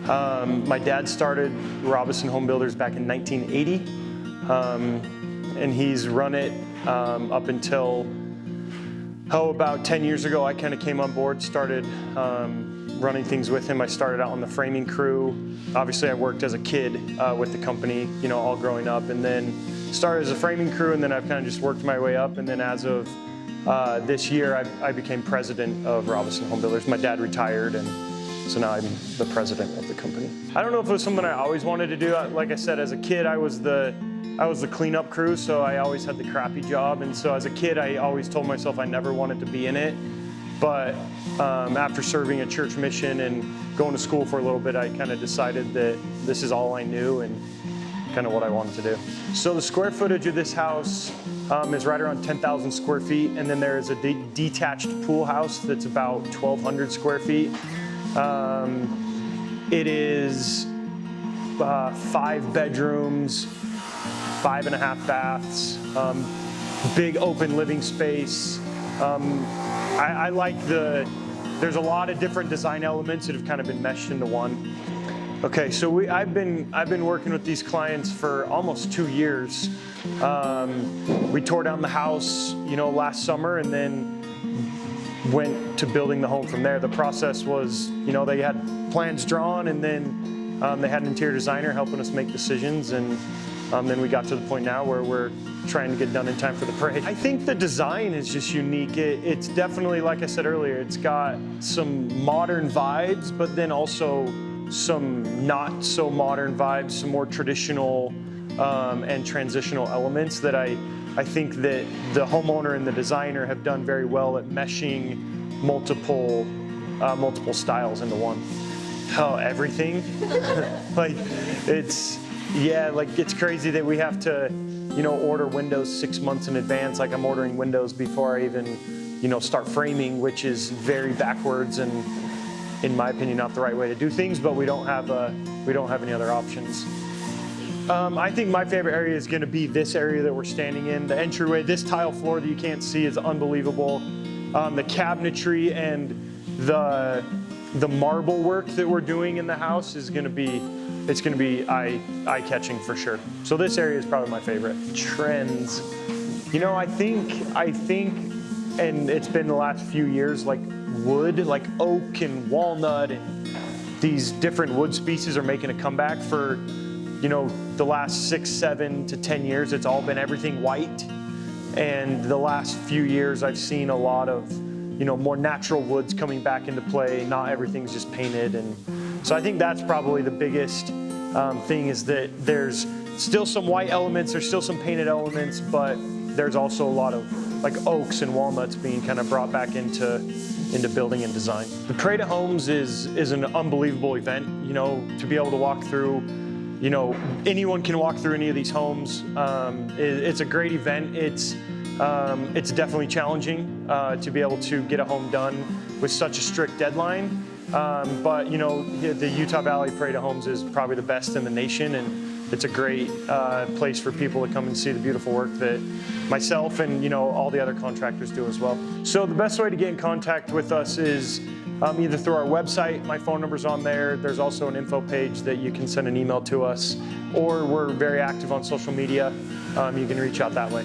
My dad started Robison Home Builders back in 1980, and he's run it up until, about 10 years ago. I kind of came on board, started running things with him. I started out on the framing crew. Obviously, I worked as a kid with the company, all growing up, and then started as a framing crew, and then I've kind of just worked my way up, and then as of this year, I became president of Robison Home Builders. My dad retired, and so now I'm the president of the company. I don't know if it was something I always wanted to do. Like I said, as a kid, I was the cleanup crew, so I always had the crappy job. And so as a kid, I always told myself I never wanted to be in it. But after serving a church mission and going to school for a little bit, I kind of decided that this is all I knew and kind of what I wanted to do. So the square footage of this house is right around 10,000 square feet. And then there is a detached pool house that's about 1,200 square feet. It is 5 bedrooms, 5.5 baths, big open living space. I like there's a lot of different design elements that have kind of been meshed into one. Okay, so I've been working with these clients for almost 2 years. We tore down the house, last summer, and then went to building the home from there. The process was, they had plans drawn, and then they had an interior designer helping us make decisions, and then we got to the point now where we're trying to get done in time for the parade. I think the design is just unique. It's definitely, like I said earlier, it's got some modern vibes, but then also some not so modern vibes, some more traditional and transitional elements that I think that the homeowner and the designer have done very well at meshing multiple styles into one. Oh, everything. It's crazy that we have to, order windows 6 months in advance. Like I'm ordering windows before I even, start framing, which is very backwards and, in my opinion, not the right way to do things. But we don't have any other options. I think my favorite area is going to be this area that we're standing in. The entryway, this tile floor that you can't see is unbelievable. The cabinetry and the marble work that we're doing in the house is going to be, eye-catching for sure. So this area is probably my favorite. Trends. I think, and it's been the last few years, like wood, like oak and walnut, and these different wood species are making a comeback for, the last 6, 7 to 10 years. It's all been everything white. And the last few years, I've seen a lot of, more natural woods coming back into play. Not everything's just painted. And so I think that's probably the biggest thing, is that there's still some white elements, there's still some painted elements, but there's also a lot of like oaks and walnuts being kind of brought back into building and design. The Parade of Homes is an unbelievable event, to be able to walk through. Anyone can walk through any of these homes. It's a great event. It's definitely challenging to be able to get a home done with such a strict deadline. But the Utah Valley Parade of Homes is probably the best in the nation, and it's a great place for people to come and see the beautiful work that myself and all the other contractors do as well. So the best way to get in contact with us is either through our website. My phone number's on there. There's also an info page that you can send an email to us, or we're very active on social media. You can reach out that way.